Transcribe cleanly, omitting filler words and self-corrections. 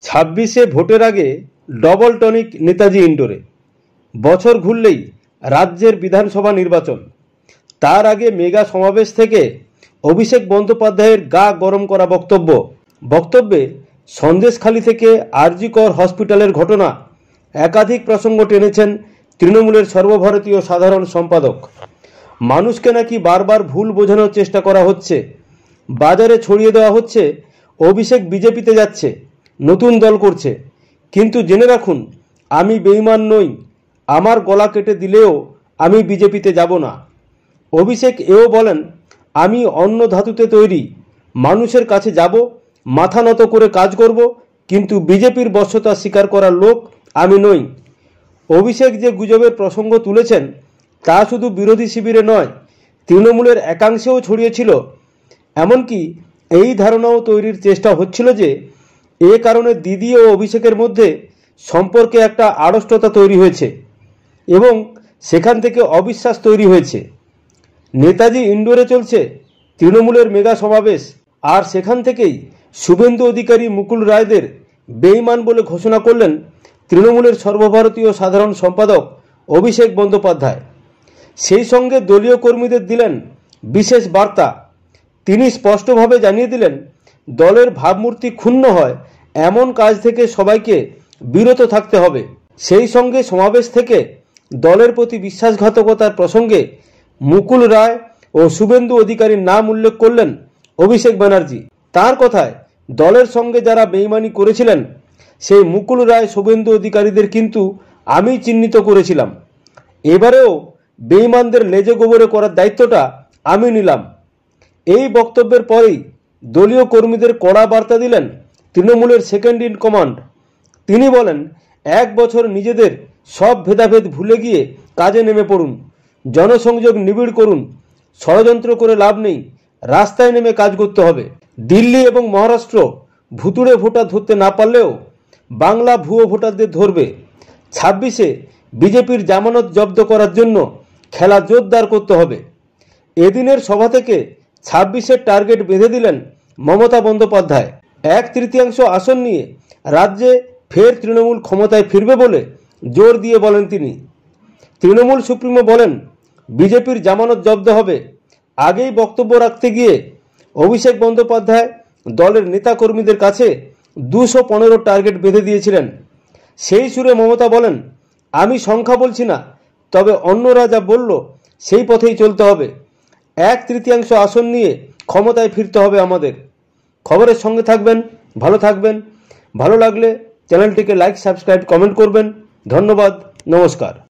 ছাব্বিশে ভোটের আগে ডবল টনিক নেতাজি ইন্ডোরে। বছর ঘুরলেই রাজ্যের বিধানসভা নির্বাচন। তার আগে মেগা সমাবেশ থেকে অভিষেক বন্দ্যোপাধ্যায়ের গা গরম করা বক্তব্যে সন্দেশখালি থেকে আরজি কর হসপিটালের ঘটনা একাধিক প্রসঙ্গ টেনেছেন তৃণমূলের সর্বভারতীয় সাধারণ সম্পাদক। মানুষকে নাকি বারবার ভুল বোঝানোর চেষ্টা করা হচ্ছে, বাজারে ছড়িয়ে দেওয়া হচ্ছে অভিষেক বিজেপিতে যাচ্ছে, নতুন দল করছে। কিন্তু জেনে রাখুন, আমি বেঈমান নই, আমার গলা কেটে দিলেও আমি বিজেপিতে যাব না। অভিষেক এও বলেন, আমি অন্য ধাতুতে তৈরি, মানুষের কাছে যাব, মাথা নত করে কাজ করব, কিন্তু বিজেপির বশ্যতা স্বীকার করার লোক আমি নই। অভিষেক যে গুজবের প্রসঙ্গ তুলেছেন তা শুধু বিরোধী শিবিরে নয়, তৃণমূলের একাংশেও ছড়িয়েছিল। এমনকি এই ধারণাও তৈরির চেষ্টা হচ্ছিল যে এ কারণে দিদি ও অভিষেকের মধ্যে সম্পর্কে একটা আড়ষ্টতা তৈরি হয়েছে এবং সেখান থেকে অবিশ্বাস তৈরি হয়েছে। নেতাজি ইন্ডোরে চলছে তৃণমূলের মেগা সমাবেশ, আর সেখান থেকেই শুভেন্দু অধিকারী মুকুল রায়দের বেঈমান বলে ঘোষণা করলেন তৃণমূলের সর্বভারতীয় সাধারণ সম্পাদক অভিষেক বন্দ্যোপাধ্যায়। সেই সঙ্গে দলীয় কর্মীদের দিলেন বিশেষ বার্তা। তিনি স্পষ্টভাবে জানিয়ে দিলেন, দলের ভাবমূর্তি ক্ষুণ্ণ হয় এমন কাজ থেকে সবাইকে বিরত থাকতে হবে। সেই সঙ্গে সমাবেশ থেকে দলের প্রতি বিশ্বাসঘাতকতার প্রসঙ্গে মুকুল রায় ও শুভেন্দু অধিকারীর নাম উল্লেখ করলেন অভিষেক ব্যানার্জি। তার কথায়, দলের সঙ্গে যারা বেইমানি করেছিলেন সেই মুকুল রায়, শুভেন্দু অধিকারীদের কিন্তু আমি চিহ্নিত করেছিলাম। এবারেও বেইমানদের লেজে গোবরে করার দায়িত্বটা আমি নিলাম। এই বক্তব্যের পরেই দলীয় কর্মীদের কড়া বার্তা দিলেন তৃণমূলের সেকেন্ড ইন কমান্ড। তিনি বলেন, 1 বছর নিজেদের সব ভেদাভেদ ভুলে গিয়ে কাজে নেমে পড়ুন, জনসংযোগ নিবিড় করুন, ষড়যন্ত্র করে লাভ নেই, রাস্তায় নেমে কাজ করতে হবে। দিল্লি এবং মহারাষ্ট্র ভুতুড়ে ভোটার ধরতে না পারলেও বাংলা ভুয়ো ভোটারদের ধরবে। 26-এ বিজেপির জামানত জব্দ করার জন্য খেলা জোরদার করতে হবে। এদিনের সভা থেকে 26-এর টার্গেট বেঁধে দিলেন মমতা বন্দ্যোপাধ্যায়। 1/3 আসন নিয়ে রাজ্যে ফের তৃণমূল ক্ষমতায় ফিরবে বলে জোর দিয়ে বলেন তিনি। তৃণমূল সুপ্রিমো বলেন, বিজেপির জামানত জব্দ হবে। আগেই বক্তব্য রাখতে গিয়ে অভিষেক বন্দ্যোপাধ্যায় দলের নেতাকর্মীদের কাছে 215 টার্গেট বেঁধে দিয়েছিলেন। সেই সুরে মমতা বলেন, আমি সংখ্যা বলছি না, তবে অন্যরা যা বলল সেই পথেই চলতে হবে। 1/3 আসন নিয়ে ক্ষমতায় ফিরতে হবে আমাদের। খবরের সঙ্গে থাকবেন, ভালো থাকবেন। ভালো লাগলে চ্যানেলটিকে লাইক, সাবস্ক্রাইব, কমেন্ট করবেন। ধন্যবাদ, নমস্কার।